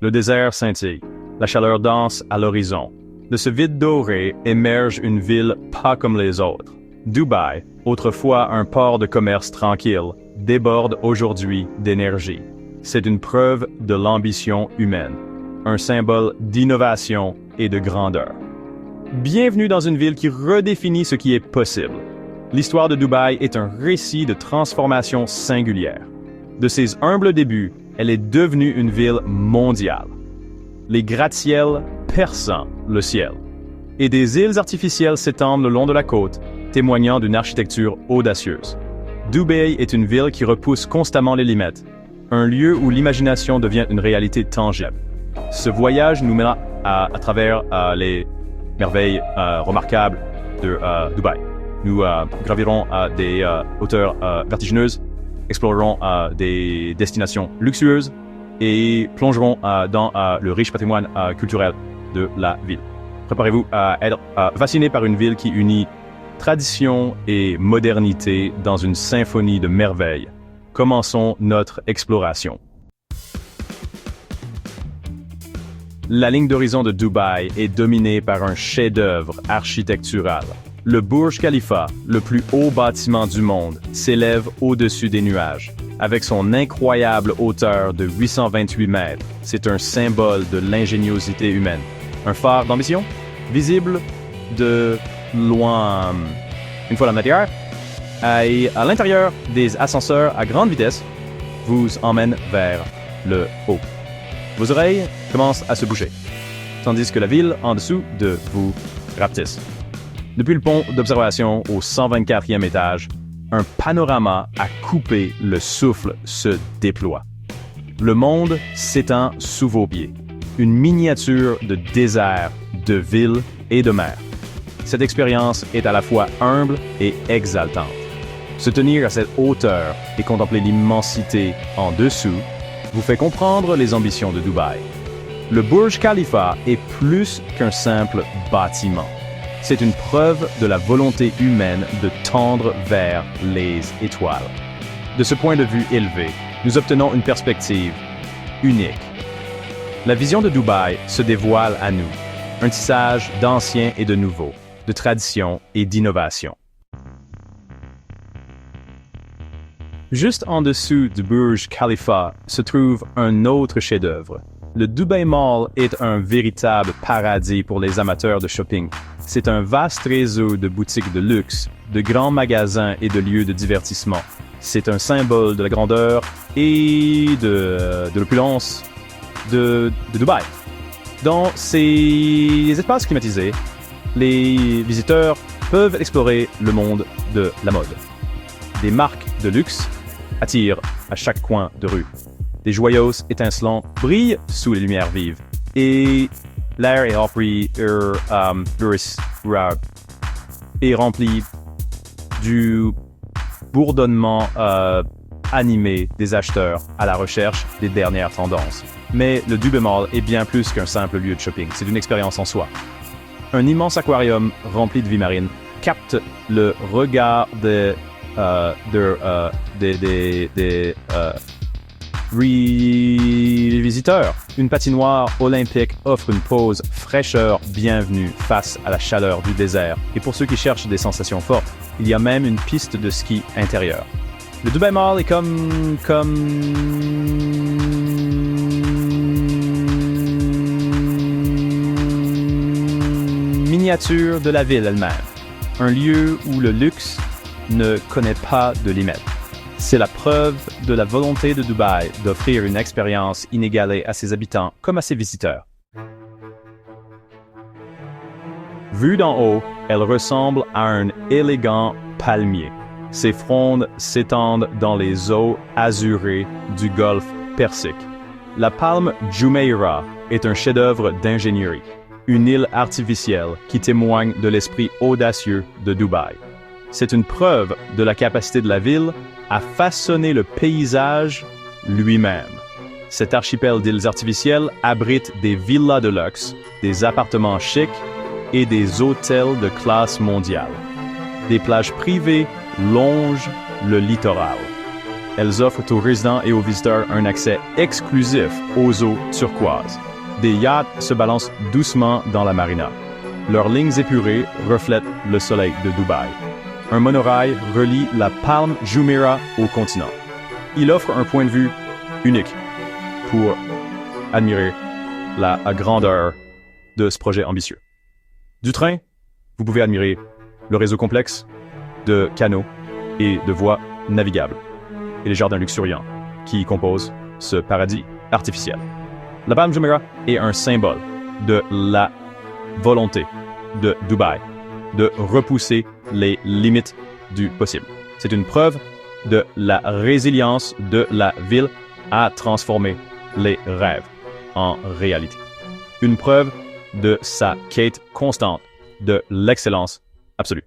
Le désert scintille. La chaleur danse à l'horizon. De ce vide doré émerge une ville pas comme les autres. Dubaï, autrefois un port de commerce tranquille, déborde aujourd'hui d'énergie. C'est une preuve de l'ambition humaine, un symbole d'innovation et de grandeur. Bienvenue dans une ville qui redéfinit ce qui est possible. L'histoire de Dubaï est un récit de transformation singulière. De ses humbles débuts, elle est devenue une ville mondiale. Les gratte-ciels perçant le ciel. Et des îles artificielles s'étendent le long de la côte, témoignant d'une architecture audacieuse. Dubaï est une ville qui repousse constamment les limites, un lieu où l'imagination devient une réalité tangible. Ce voyage nous mènera à travers les merveilles remarquables de Dubaï. Nous gravirons des hauteurs vertigineuses, explorerons des destinations luxueuses et plongerons dans le riche patrimoine culturel de la ville. Préparez-vous à être fasciné par une ville qui unit tradition et modernité dans une symphonie de merveilles. Commençons notre exploration. La ligne d'horizon de Dubaï est dominée par un chef-d'œuvre architectural. Le Burj Khalifa, le plus haut bâtiment du monde, s'élève au-dessus des nuages. Avec son incroyable hauteur de 828 mètres, c'est un symbole de l'ingéniosité humaine. Un phare d'ambition, visible de loin. Une fois dans l'intérieur, et à l'intérieur, des ascenseurs à grande vitesse vous emmènent vers le haut. Vos oreilles commencent à se bouger, tandis que la ville en dessous de vous rapetisse. Depuis le pont d'observation au 124e étage, un panorama à couper le souffle se déploie. Le monde s'étend sous vos pieds. Une miniature de désert, de ville et de mer. Cette expérience est à la fois humble et exaltante. Se tenir à cette hauteur et contempler l'immensité en dessous vous fait comprendre les ambitions de Dubaï. Le Burj Khalifa est plus qu'un simple bâtiment. C'est une preuve de la volonté humaine de tendre vers les étoiles. De ce point de vue élevé, nous obtenons une perspective unique. La vision de Dubaï se dévoile à nous, un tissage d'ancien et de nouveau, de tradition et d'innovation. Juste en dessous du Burj Khalifa se trouve un autre chef-d'œuvre. Le Dubai Mall est un véritable paradis pour les amateurs de shopping. C'est un vaste réseau de boutiques de luxe, de grands magasins et de lieux de divertissement. C'est un symbole de la grandeur et de l'opulence de Dubaï. Dans ces espaces climatisés, les visiteurs peuvent explorer le monde de la mode. Des marques de luxe attirent à chaque coin de rue. Des joyaux étincelants brillent sous les lumières vives et l'air est rempli du bourdonnement animé des acheteurs à la recherche des dernières tendances. Mais le Dubai Mall est bien plus qu'un simple lieu de shopping, c'est une expérience en soi. Un immense aquarium rempli de vie marine capte le regard des visiteurs. Une patinoire olympique offre une pause fraîcheur bienvenue face à la chaleur du désert. Et pour ceux qui cherchent des sensations fortes, il y a même une piste de ski intérieure. Le Dubai Mall est comme miniature de la ville elle-même. Un lieu où le luxe ne connaît pas de limites. C'est la preuve de la volonté de Dubaï d'offrir une expérience inégalée à ses habitants comme à ses visiteurs. Vue d'en haut, elle ressemble à un élégant palmier. Ses frondes s'étendent dans les eaux azurées du golfe Persique. La palme Jumeirah est un chef-d'œuvre d'ingénierie, une île artificielle qui témoigne de l'esprit audacieux de Dubaï. C'est une preuve de la capacité de la ville à façonner le paysage lui-même. Cet archipel d'îles artificielles abrite des villas de luxe, des appartements chics et des hôtels de classe mondiale. Des plages privées longent le littoral. elles offrent aux résidents et aux visiteurs un accès exclusif aux eaux turquoises. Des yachts se balancent doucement dans la marina. Leurs lignes épurées reflètent le soleil de Dubaï. Un monorail relie la Palm Jumeirah au continent. Il offre un point de vue unique pour admirer la grandeur de ce projet ambitieux. Du train, vous pouvez admirer le réseau complexe de canaux et de voies navigables et les jardins luxuriants qui composent ce paradis artificiel. La Palm Jumeirah est un symbole de la volonté de Dubaï de repousser les limites du possible. C'est une preuve de la résilience de la ville à transformer les rêves en réalité. Une preuve de sa quête constante de l'excellence absolue.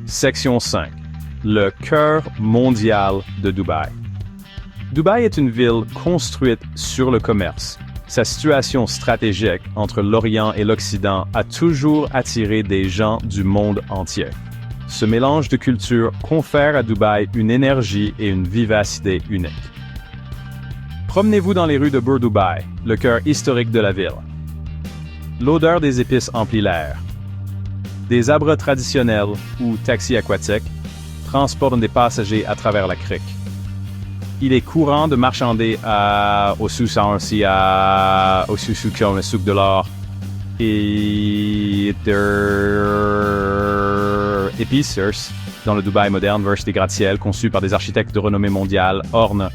Section 5. Le cœur mondial de Dubaï. Dubaï est une ville construite sur le commerce. Sa situation stratégique entre l'Orient et l'Occident a toujours attiré des gens du monde entier. Ce mélange de cultures confère à Dubaï une énergie et une vivacité uniques. Promenez-vous dans les rues de Bur Dubaï, le cœur historique de la ville. L'odeur des épices emplit l'air. Des abres traditionnels ou taxis aquatiques transportent des passagers à travers la crique. Il est courant de marchander au sous-souk le souk de l'or et épices dans le Dubaï moderne versus des gratte-ciel conçus par des architectes de renommée mondiale ornent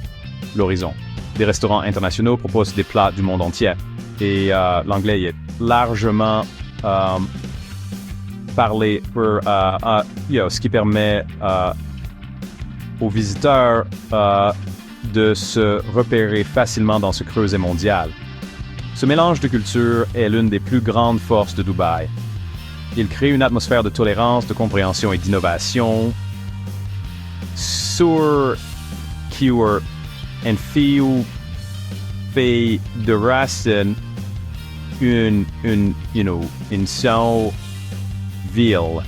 l'horizon. Des restaurants internationaux proposent des plats du monde entier et l'anglais est largement parlé pour ce qui permet aux visiteurs de se repérer facilement dans ce creuset mondial. Ce mélange de cultures est l'une des plus grandes forces de Dubaï. Il crée une atmosphère de tolérance, de compréhension et d'innovation. Sur cure and feel fait de racine une seule ville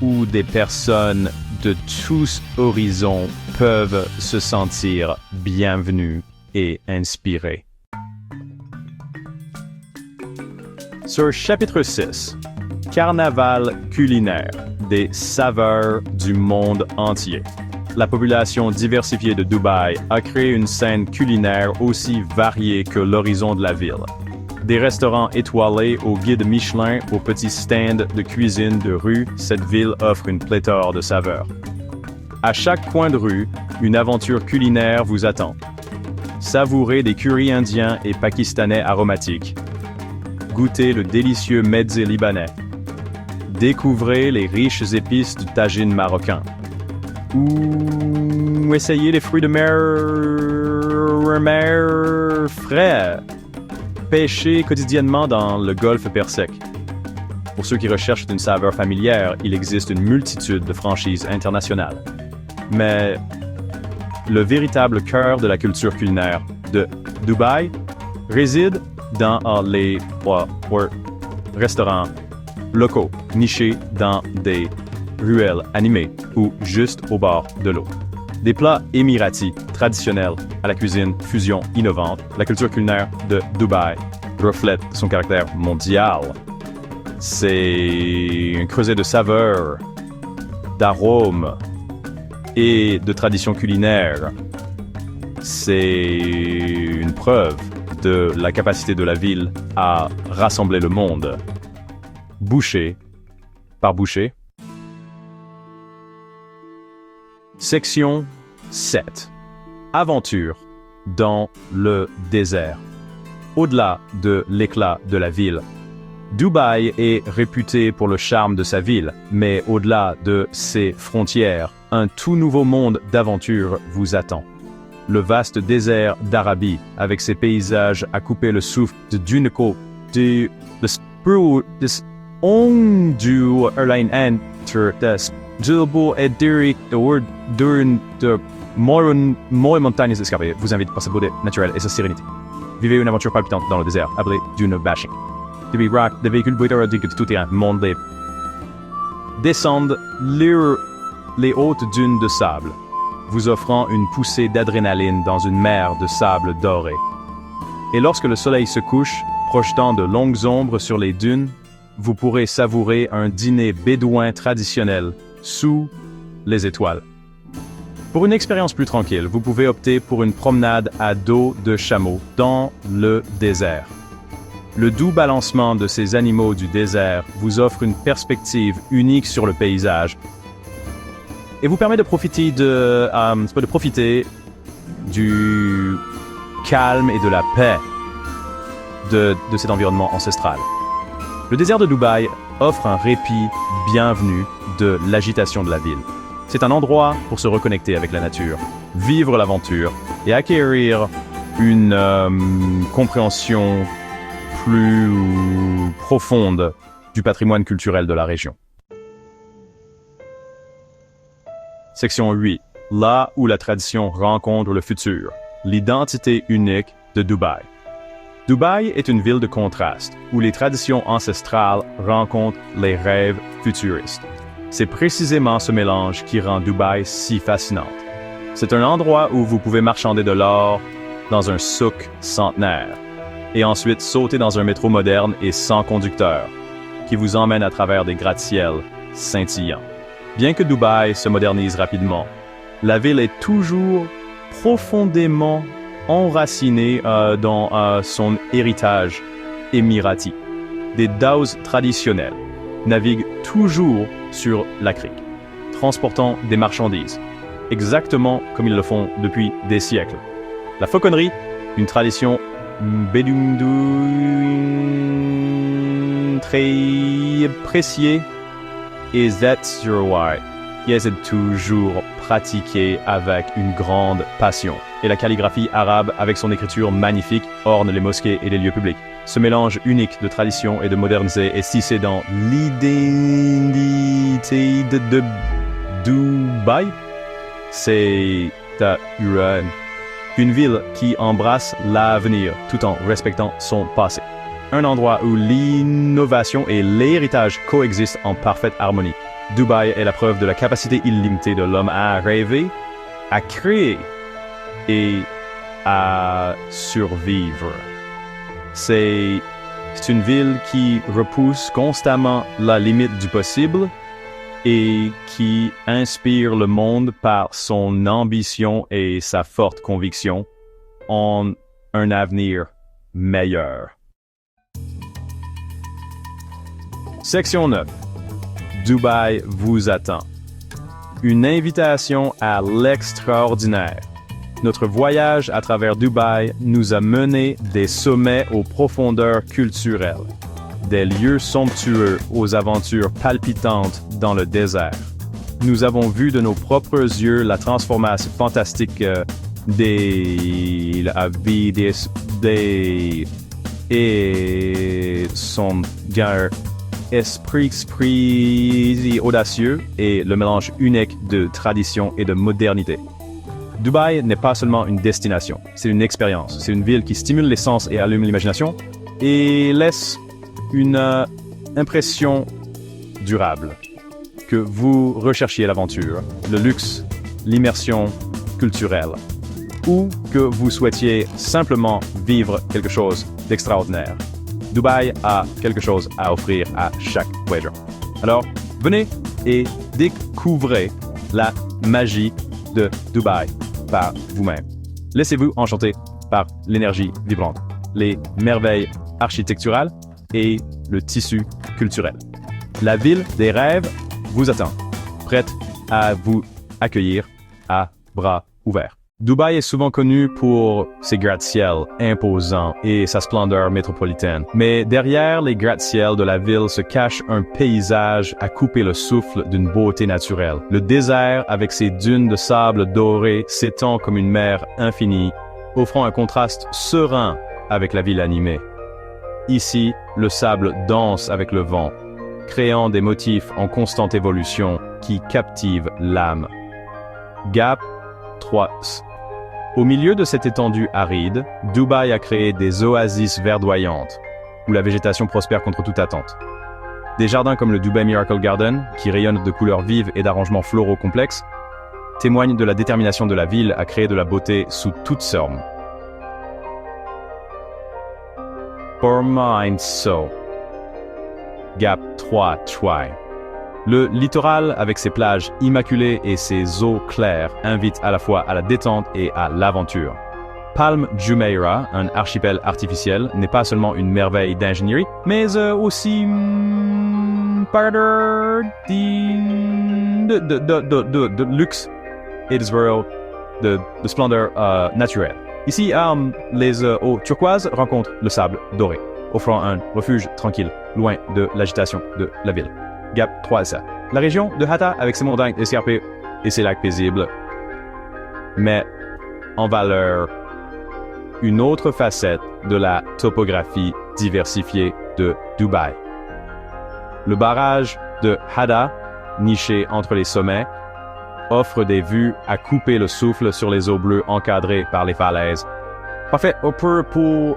où des personnes de tous horizons peuvent se sentir bienvenus et inspirés. Sur chapitre 6, Carnaval culinaire, des saveurs du monde entier. La population diversifiée de Dubaï a créé une scène culinaire aussi variée que l'horizon de la ville. Des restaurants étoilés au guide Michelin aux petits stands de cuisine de rue, cette ville offre une pléthore de saveurs. À chaque coin de rue, une aventure culinaire vous attend. Savourez des currys indiens et pakistanais aromatiques. Goûtez le délicieux mezze libanais. Découvrez les riches épices du tagine marocain. Ou essayez les fruits de mer frais, pêchés quotidiennement dans le golfe Persique. Pour ceux qui recherchent une saveur familière, il existe une multitude de franchises internationales. Mais le véritable cœur de la culture culinaire de Dubaï réside dans les restaurants locaux, nichés dans des ruelles animées ou juste au bord de l'eau. Des plats émiratis traditionnels à la cuisine fusion innovante, la culture culinaire de Dubaï reflète son caractère mondial. C'est un creuset de saveurs, d'arômes et de traditions culinaires. C'est une preuve de la capacité de la ville à rassembler le monde, bouchée par bouchée. Section 7. Aventure dans le désert. Au-delà de l'éclat de la ville, Dubaï est réputé pour le charme de sa ville, mais au-delà de ses frontières, un tout nouveau monde d'aventure vous attend. Le vaste désert d'Arabie, avec ses paysages à couper le souffle d'une côte, du Gilbo et Derrick durant de montagnes escarpées vous invite par sa beauté naturelle et sa sérénité. Vivez une aventure palpitante dans le désert, appelée Dune Bashing. Des véhicules boîtiers de tout terrain, montent les descendent leur les hautes dunes de sable, vous offrant une poussée d'adrénaline dans une mer de sable doré. Et lorsque le soleil se couche, projetant de longues ombres sur les dunes, vous pourrez savourer un dîner bédouin traditionnel sous les étoiles. Pour une expérience plus tranquille, vous pouvez opter pour une promenade à dos de chameau dans le désert. Le doux balancement de ces animaux du désert vous offre une perspective unique sur le paysage et vous permet de profiter du calme et de la paix de cet environnement ancestral. Le désert de Dubaï offre un répit bienvenu de l'agitation de la ville. C'est un endroit pour se reconnecter avec la nature, vivre l'aventure et acquérir une compréhension plus profonde du patrimoine culturel de la région. Section 8. Là où la tradition rencontre le futur. L'identité unique de Dubaï. Dubaï est une ville de contraste, où les traditions ancestrales rencontrent les rêves futuristes. C'est précisément ce mélange qui rend Dubaï si fascinante. C'est un endroit où vous pouvez marchander de l'or dans un souk centenaire, et ensuite sauter dans un métro moderne et sans conducteur, qui vous emmène à travers des gratte-ciels scintillants. Bien que Dubaï se modernise rapidement, la ville est toujours profondément enracinée dans son héritage émirati. Des dhows traditionnels naviguent toujours sur la crique, transportant des marchandises, exactement comme ils le font depuis des siècles. La fauconnerie, une tradition bédouine très appréciée, et that's your why. Yes, est toujours pratiquée avec une grande passion. Et la calligraphie arabe, avec son écriture magnifique, orne les mosquées et les lieux publics. Ce mélange unique de tradition et de modernité est tissé dans l'identité de Dubaï. C'est une ville qui embrasse l'avenir tout en respectant son passé. Un endroit où l'innovation et l'héritage coexistent en parfaite harmonie. Dubaï est la preuve de la capacité illimitée de l'homme à rêver, à créer et à survivre. C'est une ville qui repousse constamment la limite du possible et qui inspire le monde par son ambition et sa forte conviction en un avenir meilleur. Section 9. Dubaï vous attend. Une invitation à l'extraordinaire. Notre voyage à travers Dubaï nous a mené des sommets aux profondeurs culturelles, des lieux somptueux aux aventures palpitantes dans le désert. Nous avons vu de nos propres yeux la transformation fantastique et son esprit audacieux et le mélange unique de tradition et de modernité. Dubaï n'est pas seulement une destination, c'est une expérience. C'est une ville qui stimule les sens et allume l'imagination et laisse une impression durable. Que vous recherchiez l'aventure, le luxe, l'immersion culturelle, ou que vous souhaitiez simplement vivre quelque chose d'extraordinaire. Dubaï a quelque chose à offrir à chaque voyageur. Alors, venez et découvrez la magie de Dubaï par vous-même. Laissez-vous enchanter par l'énergie vibrante, les merveilles architecturales et le tissu culturel. La ville des rêves vous attend, prête à vous accueillir à bras ouverts. Dubaï est souvent connu pour ses gratte-ciels imposants et sa splendeur métropolitaine. Mais derrière les gratte-ciels de la ville se cache un paysage à couper le souffle d'une beauté naturelle. Le désert, avec ses dunes de sable doré, s'étend comme une mer infinie, offrant un contraste serein avec la ville animée. Ici, le sable danse avec le vent, créant des motifs en constante évolution qui captivent l'âme. Gap 3. Au milieu de cette étendue aride, Dubaï a créé des oasis verdoyantes, où la végétation prospère contre toute attente. Des jardins comme le Dubai Miracle Garden, qui rayonnent de couleurs vives et d'arrangements floraux complexes, témoignent de la détermination de la ville à créer de la beauté sous toutes formes. For mine so. Gap 3 Try. Le littoral, avec ses plages immaculées et ses eaux claires, invite à la fois à la détente et à l'aventure. Palm Jumeirah, un archipel artificiel, n'est pas seulement une merveille d'ingénierie, mais aussi part de luxe et de splendeur naturelle. Ici, les eaux turquoises rencontrent le sable doré, offrant un refuge tranquille, loin de l'agitation de la ville. Gap 3SA. La région de Hatta, avec ses montagnes escarpées et ses lacs paisibles, met en valeur une autre facette de la topographie diversifiée de Dubaï. Le barrage de Hadda, niché entre les sommets, offre des vues à couper le souffle sur les eaux bleues encadrées par les falaises. Parfait pour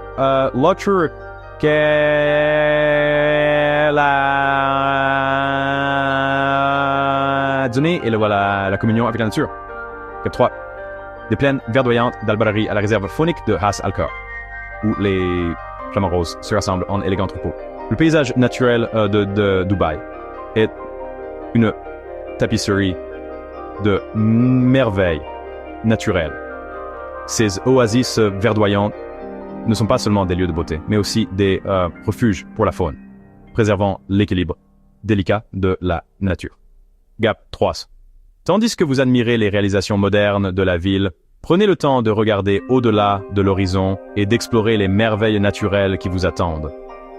l'autre qu'elle a donné et la communion avec la nature. Cap 3. Des plaines verdoyantes d'Al-Barari à la réserve faunique de Ras Al-Khor, où les flamants roses se rassemblent en élégants troupeaux. Le paysage naturel de Dubaï est une tapisserie de merveilles naturelles. Ces oasis verdoyantes ne sont pas seulement des lieux de beauté, mais aussi des refuges pour la faune, préservant l'équilibre délicat de la nature. Gap 3. Tandis que vous admirez les réalisations modernes de la ville, prenez le temps de regarder au-delà de l'horizon et d'explorer les merveilles naturelles qui vous attendent.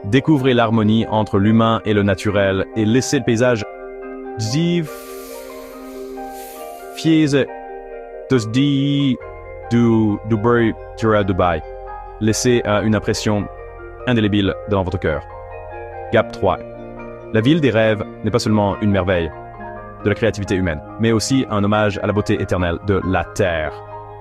Découvrez l'harmonie entre l'humain et le naturel et laissez le paysage Dubai. Laissez une impression indélébile dans votre cœur. Gap 3. La ville des rêves n'est pas seulement une merveille de la créativité humaine, mais aussi un hommage à la beauté éternelle de la Terre.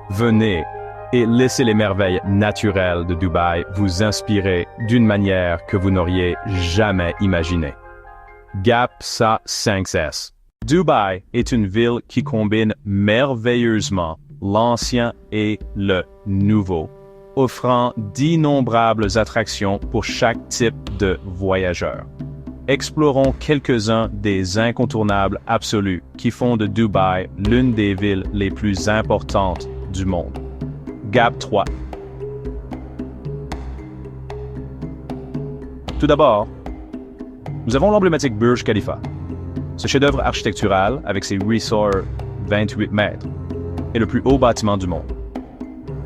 Venez et laissez les merveilles naturelles de Dubaï vous inspirer d'une manière que vous n'auriez jamais imaginée. Gap 5S. Dubaï est une ville qui combine merveilleusement l'ancien et le nouveau, offrant d'innombrables attractions pour chaque type de voyageur. Explorons quelques-uns des incontournables absolus qui font de Dubaï l'une des villes les plus importantes du monde. Gap 3. Tout d'abord, nous avons l'emblématique Burj Khalifa. Ce chef-d'œuvre architectural, avec ses 828 mètres, est le plus haut bâtiment du monde.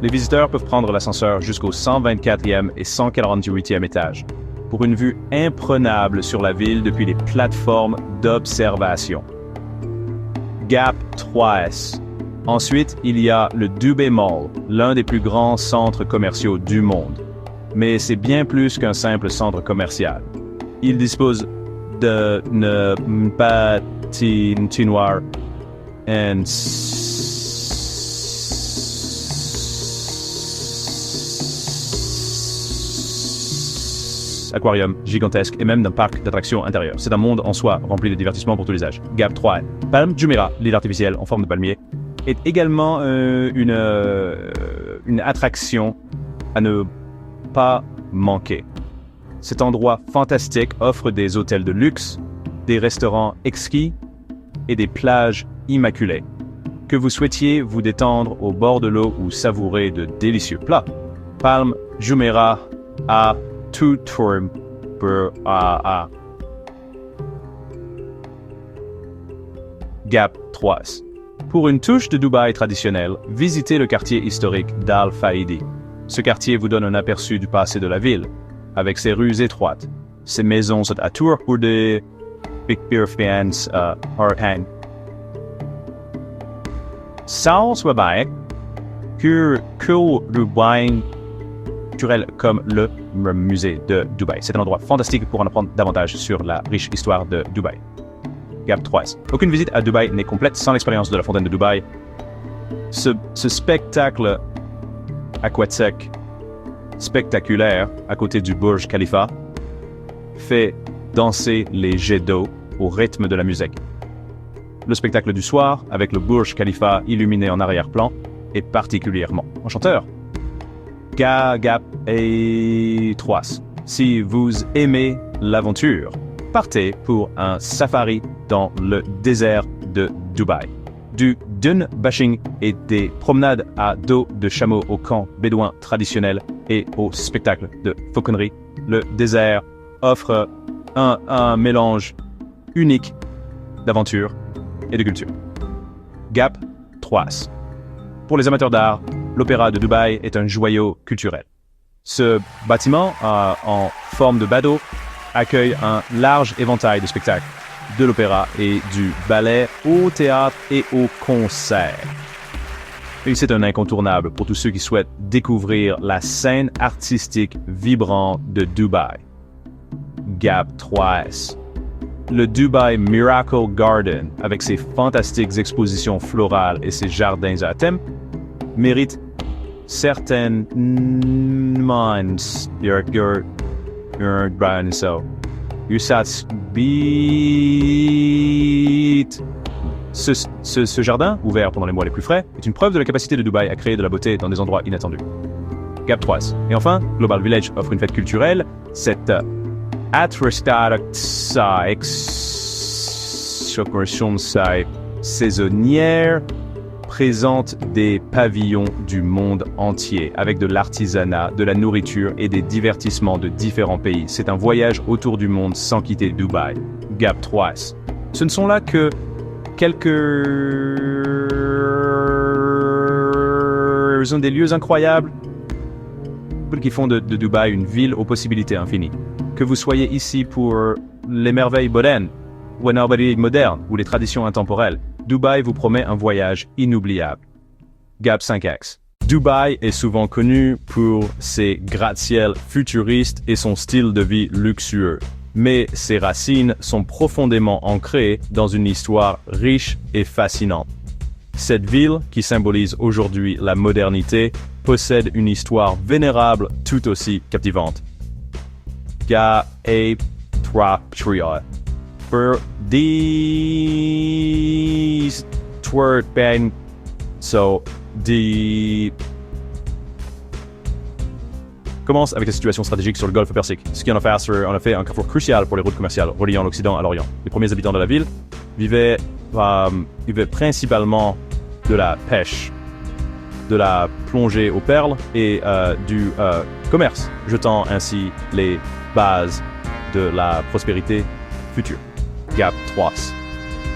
Les visiteurs peuvent prendre l'ascenseur jusqu'au 124e et 148e étage, pour une vue imprenable sur la ville depuis les plateformes d'observation. Gap 3S. Ensuite, il y a le Dubai Mall, l'un des plus grands centres commerciaux du monde. Mais c'est bien plus qu'un simple centre commercial. Il dispose d'une patinoire, un aquarium gigantesque et même d'un parc d'attractions intérieur. C'est un monde en soi rempli de divertissements pour tous les âges. Gap 3. Palm Jumeirah, l'île artificielle en forme de palmier, est également une attraction à ne pas manquer. Cet endroit fantastique offre des hôtels de luxe, des restaurants exquis et des plages immaculées. Que vous souhaitiez vous détendre au bord de l'eau ou savourer de délicieux plats, Palm Jumeirah a tout tourne pour Gap 3. Pour une touche de Dubaï traditionnelle, visitez le quartier historique d'Al Faidi. Ce quartier vous donne un aperçu du passé de la ville, avec ses rues étroites. Ses maisons sont à tour pour des big beer fans hang. Sans Dubaï, que Dubaï culturel comme le musée de Dubaï. C'est un endroit fantastique pour en apprendre davantage sur la riche histoire de Dubaï. Gap 3. Aucune visite à Dubaï n'est complète sans l'expérience de la fontaine de Dubaï. Ce spectacle aquatique spectaculaire à côté du Burj Khalifa fait danser les jets d'eau au rythme de la musique. Le spectacle du soir, avec le Burj Khalifa illuminé en arrière-plan, est particulièrement enchanteur. Gap et Troas. Si vous aimez l'aventure, partez pour un safari dans le désert de Dubaï. Du dune bashing et des promenades à dos de chameau au camp bédouin traditionnel et au spectacle de fauconnerie, le désert offre un mélange unique d'aventure et de culture. Gap Troas. Pour les amateurs d'art, l'Opéra de Dubaï est un joyau culturel. Ce bâtiment, en forme de badaud, accueille un large éventail de spectacles, de l'opéra et du ballet au théâtre et au concert. Et c'est un incontournable pour tous ceux qui souhaitent découvrir la scène artistique vibrante de Dubaï. Gap 3S. Le Dubai Miracle Garden, avec ses fantastiques expositions florales et ses jardins à thème, mérite certaines minds. You're Brian, so you sat beat. Ce jardin, ouvert pendant les mois les plus frais, est une preuve de la capacité de Dubaï à créer de la beauté dans des endroits inattendus. Gap 3. Et enfin, Global Village offre une fête culturelle. Cette saisonnière présente des pavillons du monde entier avec de l'artisanat, de la nourriture et des divertissements de différents pays. C'est un voyage autour du monde sans quitter Dubaï. Gap 3. Ce ne sont là que quelques-uns des lieux incroyables qui font de Dubaï une ville aux possibilités infinies. Que vous soyez ici pour les merveilles modernes, ou les traditions intemporelles, Dubaï vous promet un voyage inoubliable. Gap 5X. Dubaï est souvent connu pour ses gratte-ciels futuristes et son style de vie luxueux. Mais ses racines sont profondément ancrées dans une histoire riche et fascinante. Cette ville, qui symbolise aujourd'hui la modernité, possède une histoire vénérable tout aussi captivante. Gap A Tria. For these toward bang so the commence avec la situation stratégique sur le golfe Persique, ce qui en a fait un carrefour crucial pour les routes commerciales reliant l'Occident à l'Orient. Les premiers habitants de la ville vivaient principalement de la pêche, de la plongée aux perles et du commerce, jetant ainsi les bases de la prospérité future. Gap 3.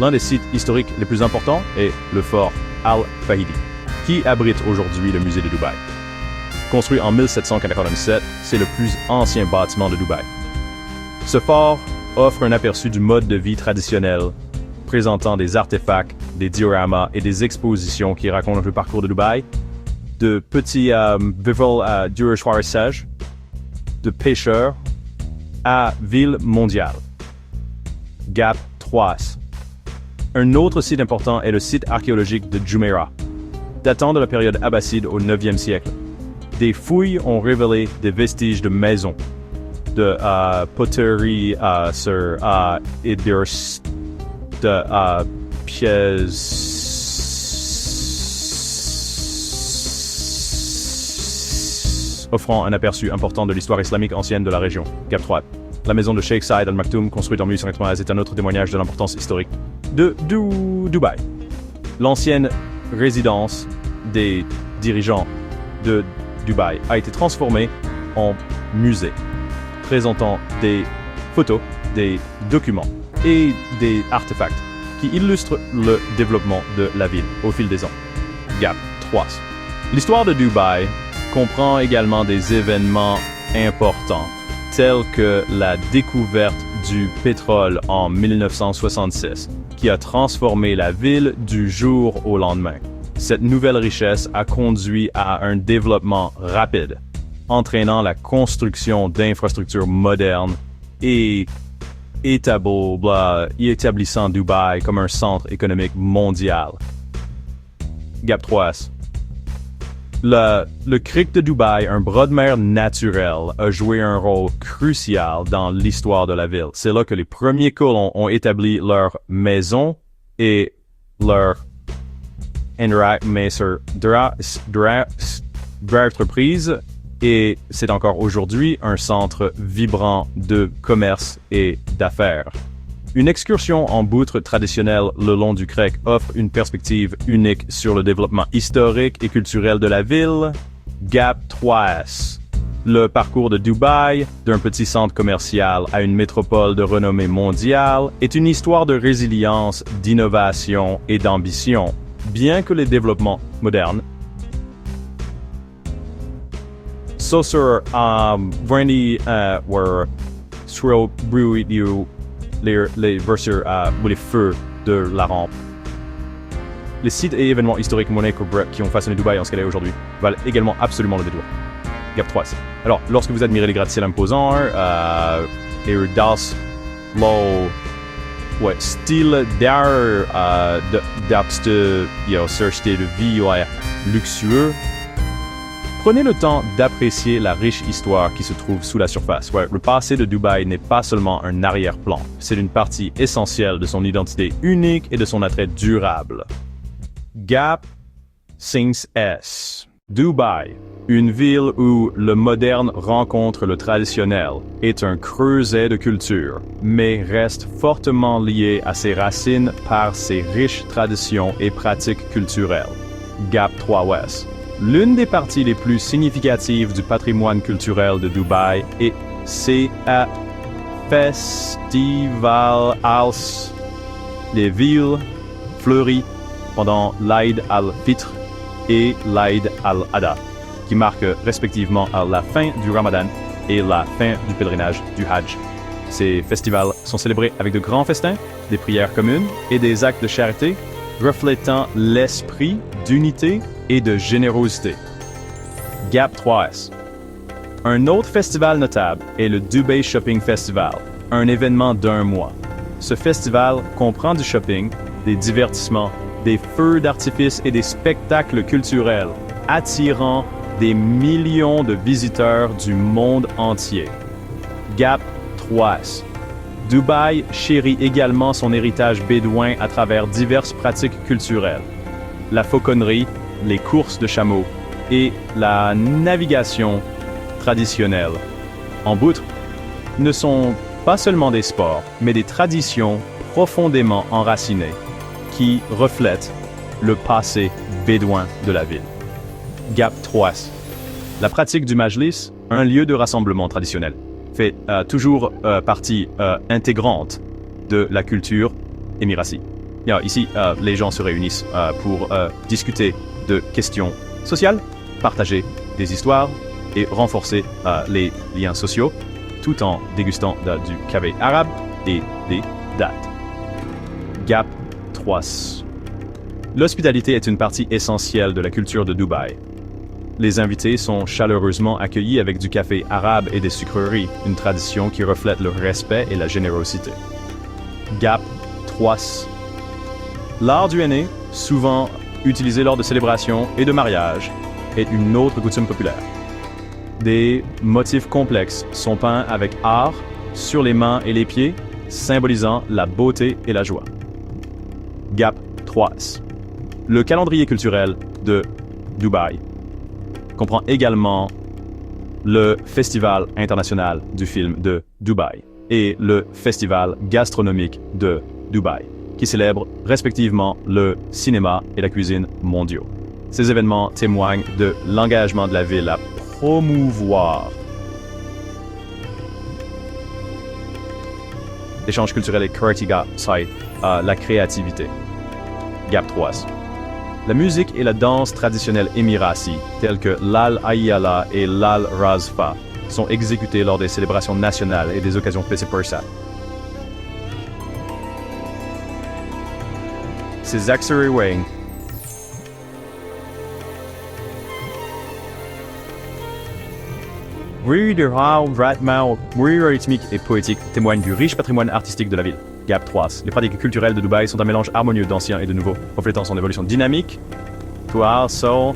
L'un des sites historiques les plus importants est le fort Al-Fahidi, qui abrite aujourd'hui le musée de Dubaï. Construit en 1797, c'est le plus ancien bâtiment de Dubaï. Ce fort offre un aperçu du mode de vie traditionnel, présentant des artefacts, des dioramas et des expositions qui racontent le parcours de Dubaï, de petits vivres du sage, de pêcheurs à ville mondiale. Gap 3. Un autre site important est le site archéologique de Jumeirah, datant de la période abbasside au IXe siècle. Des fouilles ont révélé des vestiges de maisons, de poteries et de pièces offrant un aperçu important de l'histoire islamique ancienne de la région. Gap 3. La maison de Sheikh Saïd Al Maktoum, construite en 1893, est un autre témoignage de l'importance historique de Dubaï. L'ancienne résidence des dirigeants de Dubaï a été transformée en musée, présentant des photos, des documents et des artefacts qui illustrent le développement de la ville au fil des ans. Gap 3. L'histoire de Dubaï comprend également des événements importants, tels que la découverte du pétrole en 1966, qui a transformé la ville du jour au lendemain. Cette nouvelle richesse a conduit à un développement rapide, entraînant la construction d'infrastructures modernes et établissant Dubaï comme un centre économique mondial. Gap 3. Le creek de Dubaï, un bras de mer naturel, a joué un rôle crucial dans l'histoire de la ville. C'est là que les premiers colons ont établi leur maison et leur entreprise, et c'est encore aujourd'hui un centre vibrant de commerce et d'affaires. Une excursion en boutre traditionnelle le long du creek offre une perspective unique sur le développement historique et culturel de la ville. Gap 3S. Le parcours de Dubaï, d'un petit centre commercial à une métropole de renommée mondiale, est une histoire de résilience, d'innovation et d'ambition. Bien que les développements modernes les feux de la rampe. Les sites et événements historiques monnaie qui ont façonné Dubaï en ce qu'elle est aujourd'hui valent également absolument le détour. Gap 3. Alors, lorsque vous admirez les gratte-ciels imposants, et das style de vie luxueux, prenez le temps d'apprécier la riche histoire qui se trouve sous la surface. Le passé de Dubaï n'est pas seulement un arrière-plan, c'est une partie essentielle de son identité unique et de son attrait durable. Gap 5S. Dubaï, une ville où le moderne rencontre le traditionnel, est un creuset de culture, mais reste fortement lié à ses racines par ses riches traditions et pratiques culturelles. Gap 3S. L'une des parties les plus significatives du patrimoine culturel de Dubaï est CA Festival House, les villes fleuries pendant l'Aïd al-Fitr et l'Aïd al-Adha, qui marquent respectivement la fin du Ramadan et la fin du pèlerinage du Hajj. Ces festivals sont célébrés avec de grands festins, des prières communes et des actes de charité, reflétant l'esprit d'unité et de générosité. Gap 3S. Un autre festival notable est le Dubai Shopping Festival, un événement d'1 mois. Ce festival comprend du shopping, des divertissements, des feux d'artifice et des spectacles culturels, attirant des millions de visiteurs du monde entier. Gap 3S. Dubaï chérit également son héritage bédouin à travers diverses pratiques culturelles. La fauconnerie, les courses de chameaux et la navigation traditionnelle en boutre ne sont pas seulement des sports, mais des traditions profondément enracinées qui reflètent le passé bédouin de la ville. Gap 3S. La pratique du majlis, un lieu de rassemblement traditionnel, fait toujours partie intégrante de la culture émirati. Ici, les gens se réunissent pour discuter de questions sociales, partager des histoires et renforcer les liens sociaux, tout en dégustant du café arabe et des dattes. Gap 3. L'hospitalité est une partie essentielle de la culture de Dubaï. Les invités sont chaleureusement accueillis avec du café arabe et des sucreries, une tradition qui reflète le respect et la générosité. Gap 3. L'art du henné, souvent utilisé lors de célébrations et de mariages, est une autre coutume populaire. Des motifs complexes sont peints avec art sur les mains et les pieds, symbolisant la beauté et la joie. Gap 3. Le calendrier culturel de Dubaï comprend également le Festival international du film de Dubaï et le Festival gastronomique de Dubaï, qui célèbrent respectivement le cinéma et la cuisine mondiaux. Ces événements témoignent de l'engagement de la ville à promouvoir l'échange culturel et la créativité. Gap 3. La musique et la danse traditionnelle émirati, telles que l'Al Ayyala et l'Al Razfa, sont exécutées lors des célébrations nationales et des occasions spéciales pour ça. Ces accessoires rythmique et poétique témoignent du riche patrimoine artistique de la ville. Gap 3. Les pratiques culturelles de Dubaï sont un mélange harmonieux d'ancien et de nouveau, reflétant son évolution dynamique, soul,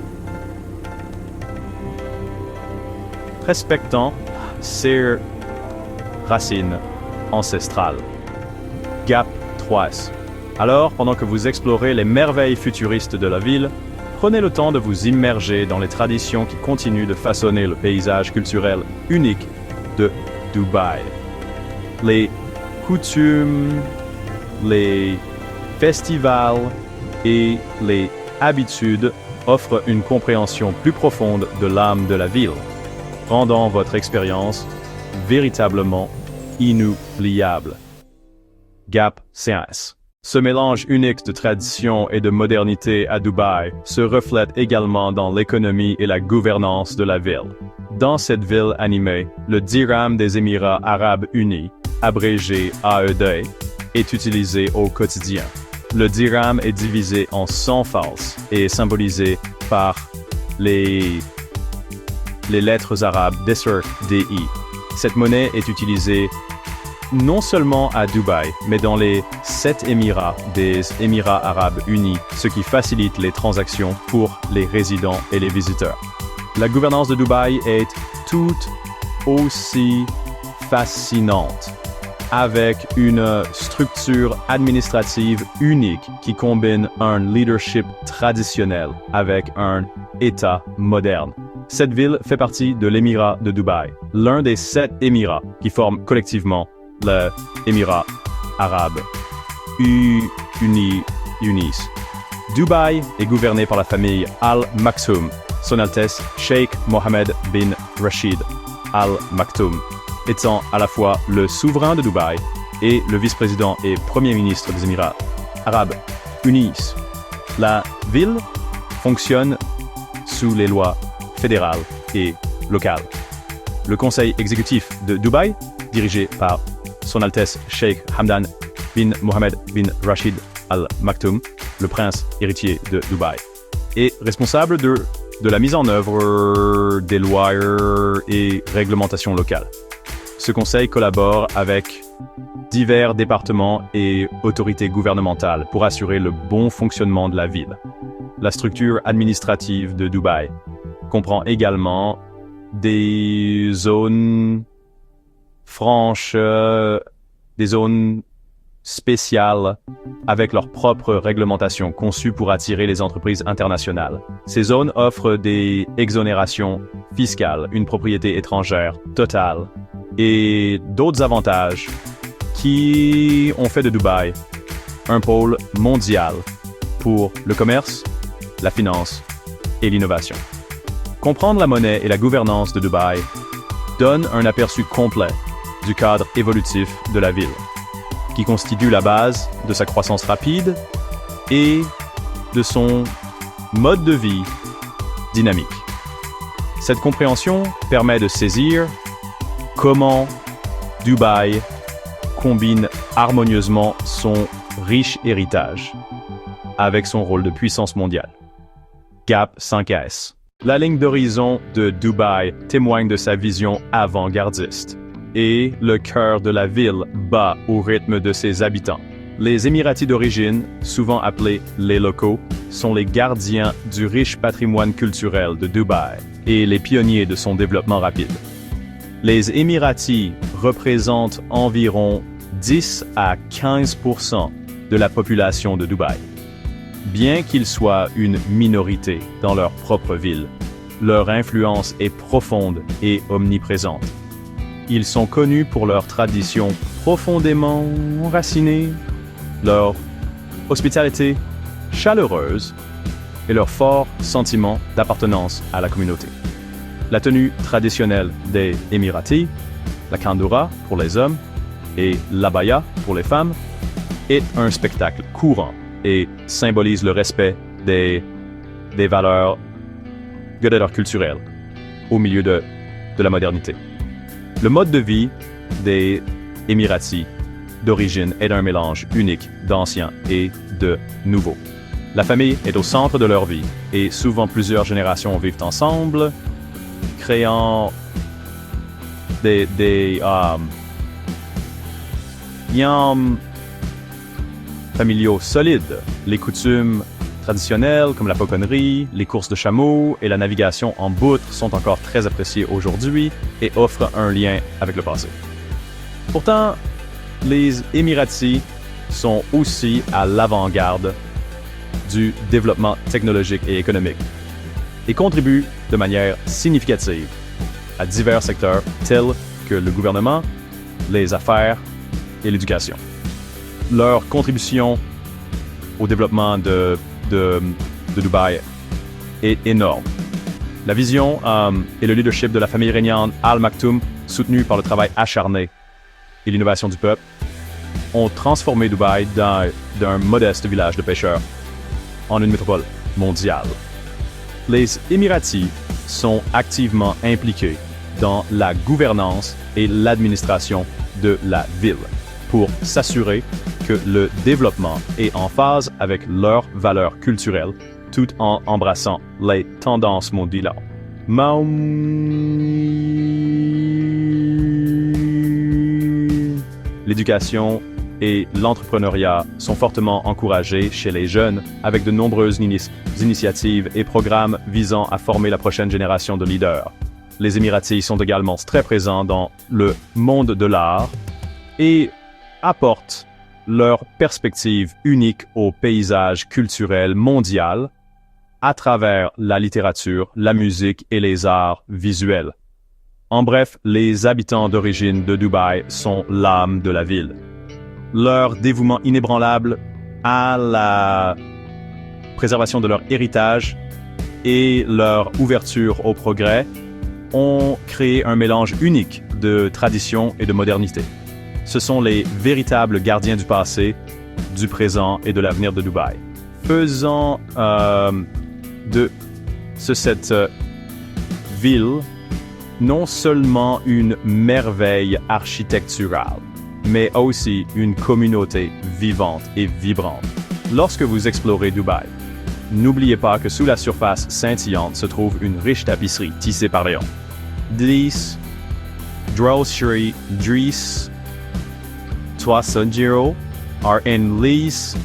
respectant ses racines ancestrales. Gap 3S. Alors, pendant que vous explorez les merveilles futuristes de la ville, prenez le temps de vous immerger dans les traditions qui continuent de façonner le paysage culturel unique de Dubaï. Les coutumes, les festivals et les habitudes offrent une compréhension plus profonde de l'âme de la ville, rendant votre expérience véritablement inoubliable. Gap 5S. Ce mélange unique de tradition et de modernité à Dubaï se reflète également dans l'économie et la gouvernance de la ville. Dans cette ville animée, le dirham des Émirats arabes unis, abrégé AED, est utilisé au quotidien. Le dirham est divisé en 100 falses et est symbolisé par les lettres arabes DSR, DI. Cette monnaie est utilisée non seulement à Dubaï, mais dans les 7 Émirats des Émirats arabes unis, ce qui facilite les transactions pour les résidents et les visiteurs. La gouvernance de Dubaï est tout aussi fascinante, avec une structure administrative unique qui combine un leadership traditionnel avec un État moderne. Cette ville fait partie de l'Émirat de Dubaï, l'un des 7 Émirats qui forment collectivement l'Émirat arabe unis. Dubaï est gouverné par la famille Al Maktoum, Son Altesse Sheikh Mohammed bin Rashid Al Maktoum, étant à la fois le souverain de Dubaï et le vice-président et premier ministre des Émirats arabes unis. La ville fonctionne sous les lois fédérales et locales. Le conseil exécutif de Dubaï, dirigé par Son Altesse Sheikh Hamdan bin Mohammed bin Rashid Al Maktoum, le prince héritier de Dubaï, est responsable de la mise en œuvre des lois et réglementations locales. Ce conseil collabore avec divers départements et autorités gouvernementales pour assurer le bon fonctionnement de la ville. La structure administrative de Dubaï comprend également des zones franches, des zones spéciales avec leurs propres réglementations conçues pour attirer les entreprises internationales. Ces zones offrent des exonérations fiscales, une propriété étrangère totale et d'autres avantages qui ont fait de Dubaï un pôle mondial pour le commerce, la finance et l'innovation. Comprendre la monnaie et la gouvernance de Dubaï donne un aperçu complet du cadre évolutif de la ville, qui constitue la base de sa croissance rapide et de son mode de vie dynamique. Cette compréhension permet de saisir comment Dubaï combine harmonieusement son riche héritage avec son rôle de puissance mondiale. Gap 5S. La ligne d'horizon de Dubaï témoigne de sa vision avant-gardiste et le cœur de la ville bat au rythme de ses habitants. Les Émiratis d'origine, souvent appelés les locaux, sont les gardiens du riche patrimoine culturel de Dubaï et les pionniers de son développement rapide. Les Émiratis représentent environ 10 à 15% de la population de Dubaï. Bien qu'ils soient une minorité dans leur propre ville, leur influence est profonde et omniprésente. Ils sont connus pour leurs traditions profondément enracinées, leur hospitalité chaleureuse et leur fort sentiment d'appartenance à la communauté. La tenue traditionnelle des Émiratis, la kandura pour les hommes et l'abaya pour les femmes, est un spectacle courant et symbolise le respect des valeurs culturelles au milieu de la modernité. Le mode de vie des Émiratis d'origine est un mélange unique d'ancien et de nouveau. La famille est au centre de leur vie et souvent plusieurs générations vivent ensemble, créant des liens familiaux solides. Les coutumes traditionnels comme la fauconnerie, les courses de chameaux et la navigation en boutre sont encore très appréciés aujourd'hui et offrent un lien avec le passé. Pourtant, les Émiratis sont aussi à l'avant-garde du développement technologique et économique et contribuent de manière significative à divers secteurs tels que le gouvernement, les affaires et l'éducation. Leur contribution au développement de Dubaï est énorme. La vision et le leadership de la famille régnante Al Maktoum, soutenue par le travail acharné et l'innovation du peuple, ont transformé Dubaï d'un modeste village de pêcheurs en une métropole mondiale. Les Émiratis sont activement impliqués dans la gouvernance et l'administration de la ville pour s'assurer que le développement est en phase avec leurs valeurs culturelles tout en embrassant les tendances mondiales. L'éducation et l'entrepreneuriat sont fortement encouragés chez les jeunes avec de nombreuses initiatives et programmes visant à former la prochaine génération de leaders. Les Émiratis sont également très présents dans le monde de l'art et apportent leur perspective unique au paysage culturel mondial à travers la littérature, la musique et les arts visuels. En bref, les habitants d'origine de Dubaï sont l'âme de la ville. Leur dévouement inébranlable à la préservation de leur héritage et leur ouverture au progrès ont créé un mélange unique de tradition et de modernité. Ce sont les véritables gardiens du passé, du présent et de l'avenir de Dubaï. Faisant de cette ville non seulement une merveille architecturale, mais aussi une communauté vivante et vibrante. Lorsque vous explorez Dubaï, n'oubliez pas que sous la surface scintillante se trouve une riche tapisserie tissée par Léon. Dries, Drossery, Dries, Toisonjiro are in lease.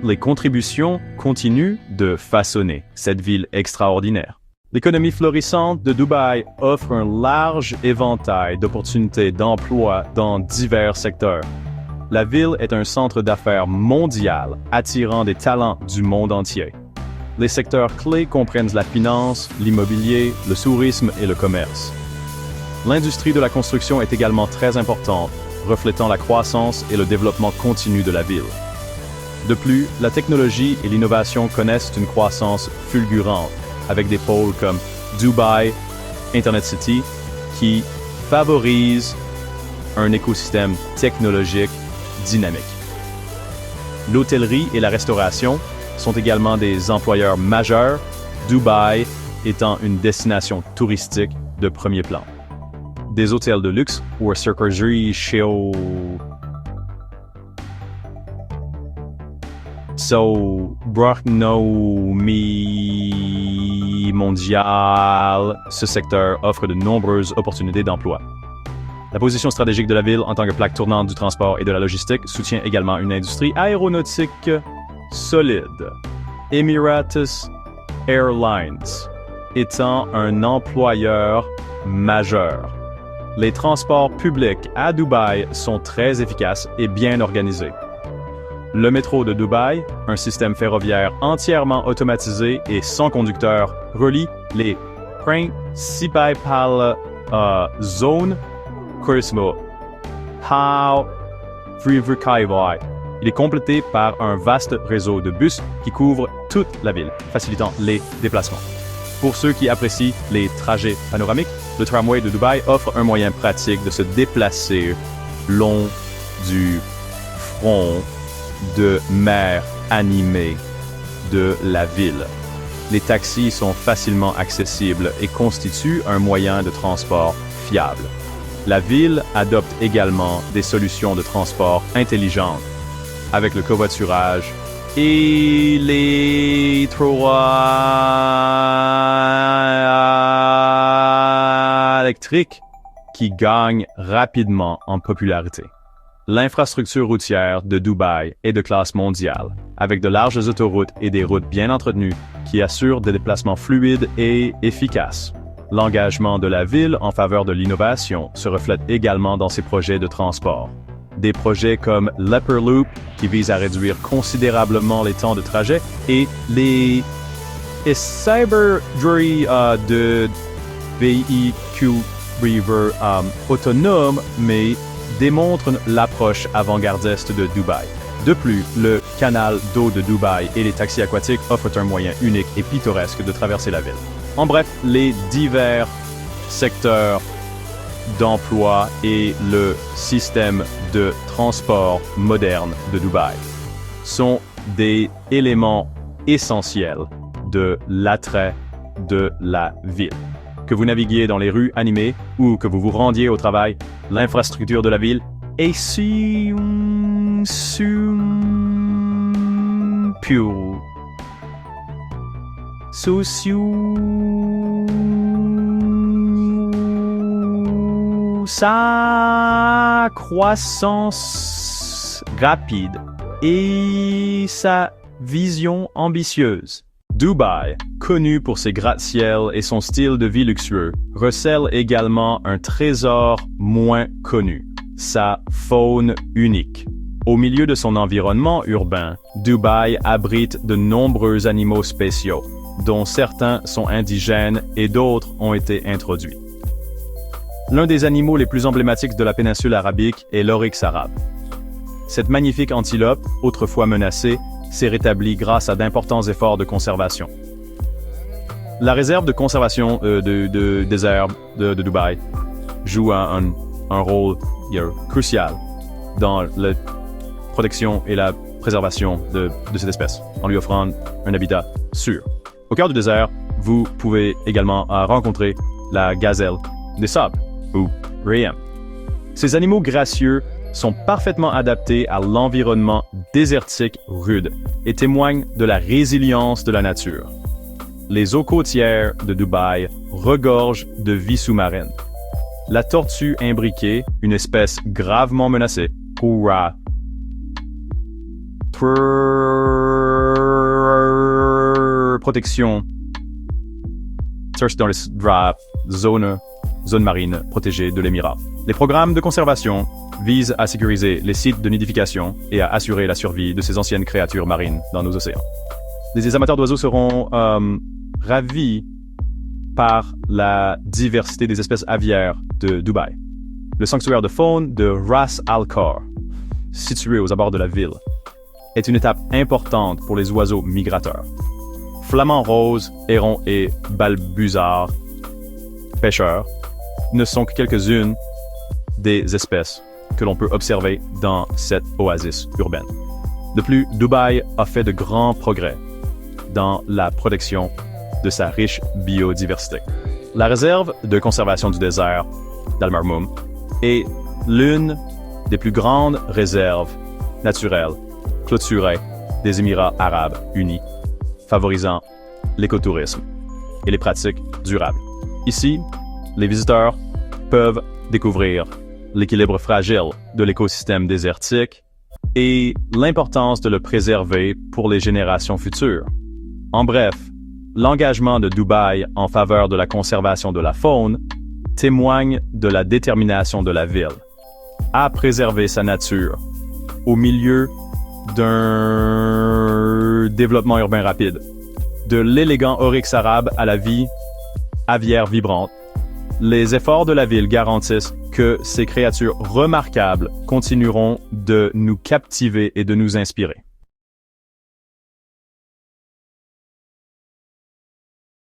Les contributions continuent de façonner cette ville extraordinaire. L'économie florissante de Dubaï offre un large éventail d'opportunités d'emploi dans divers secteurs. La ville est un centre d'affaires mondial attirant des talents du monde entier. Les secteurs clés comprennent la finance, l'immobilier, le tourisme et le commerce. L'industrie de la construction est également très importante, reflétant la croissance et le développement continu de la ville. De plus, la technologie et l'innovation connaissent une croissance fulgurante, avec des pôles comme Dubai Internet City, qui favorisent un écosystème technologique dynamique. L'hôtellerie et la restauration sont également des employeurs majeurs, Dubaï étant une destination touristique de premier plan. Des hôtels de luxe ou un circuiterie mondial, ce secteur offre de nombreuses opportunités d'emploi. La position stratégique de la ville en tant que plaque tournante du transport et de la logistique soutient également une industrie aéronautique solide. Emirates Airlines étant un employeur majeur. Les transports publics à Dubaï sont très efficaces et bien organisés. Le métro de Dubaï, un système ferroviaire entièrement automatisé et sans conducteur, relie les principales zones tourismo. Il est complété par un vaste réseau de bus qui couvre toute la ville, facilitant les déplacements. Pour ceux qui apprécient les trajets panoramiques, le tramway de Dubaï offre un moyen pratique de se déplacer long du front de mer animé de la ville. Les taxis sont facilement accessibles et constituent un moyen de transport fiable. La ville adopte également des solutions de transport intelligentes avec le covoiturage et les trottoirs électriques qui gagne rapidement en popularité. L'infrastructure routière de Dubaï est de classe mondiale, avec de larges autoroutes et des routes bien entretenues qui assurent des déplacements fluides et efficaces. L'engagement de la ville en faveur de l'innovation se reflète également dans ses projets de transport. Des projets comme l'Hyperloop, qui vise à réduire considérablement les temps de trajet, et les Cyberjury de véhicules autonomes, mais démontrent l'approche avant-gardiste de Dubaï. De plus, le canal d'eau de Dubaï et les taxis aquatiques offrent un moyen unique et pittoresque de traverser la ville. En bref, les divers secteurs d'emploi et le système de transport moderne de Dubaï sont des éléments essentiels de l'attrait de la ville. Que vous naviguiez dans les rues animées ou que vous vous rendiez au travail, l'infrastructure de la ville est sa croissance rapide et sa vision ambitieuse. Dubaï, connu pour ses gratte-ciels et son style de vie luxueux, recèle également un trésor moins connu, sa faune unique. Au milieu de son environnement urbain, Dubaï abrite de nombreux animaux spéciaux, dont certains sont indigènes et d'autres ont été introduits. L'un des animaux les plus emblématiques de la péninsule arabique est l'oryx arabe. Cette magnifique antilope, autrefois menacée, s'est rétablie grâce à d'importants efforts de conservation. La réserve de conservation des herbes de Dubaï joue un rôle crucial dans la protection et la préservation de cette espèce, en lui offrant un habitat sûr. Au cœur du désert, vous pouvez également rencontrer la gazelle des sables, ou Rayem. Ces animaux gracieux sont parfaitement adaptés à l'environnement désertique rude et témoignent de la résilience de la nature. Les eaux côtières de Dubaï regorgent de vie sous-marine. La tortue imbriquée, une espèce gravement menacée, pourra protection dans les zone marine protégée de l'Émirat. Les programmes de conservation visent à sécuriser les sites de nidification et à assurer la survie de ces anciennes créatures marines dans nos océans. Les amateurs d'oiseaux seront ravis par la diversité des espèces aviaires de Dubaï. Le sanctuaire de faune de Ras Al Khor, situé aux abords de la ville, est une étape importante pour les oiseaux migrateurs. Flamants roses, hérons et balbuzards, pêcheurs, ne sont que quelques-unes des espèces que l'on peut observer dans cette oasis urbaine. De plus, Dubaï a fait de grands progrès dans la protection de sa riche biodiversité. La réserve de conservation du désert d'Al Marmoum est l'une des plus grandes réserves naturelles clôturées des Émirats arabes unis, favorisant l'écotourisme et les pratiques durables. Ici, les visiteurs peuvent découvrir l'équilibre fragile de l'écosystème désertique et l'importance de le préserver pour les générations futures. En bref, l'engagement de Dubaï en faveur de la conservation de la faune témoigne de la détermination de la ville à préserver sa nature au milieu d'un développement urbain rapide. De l'élégant oryx arabe à la vie aviaire vibrante, les efforts de la ville garantissent que ces créatures remarquables continueront de nous captiver et de nous inspirer.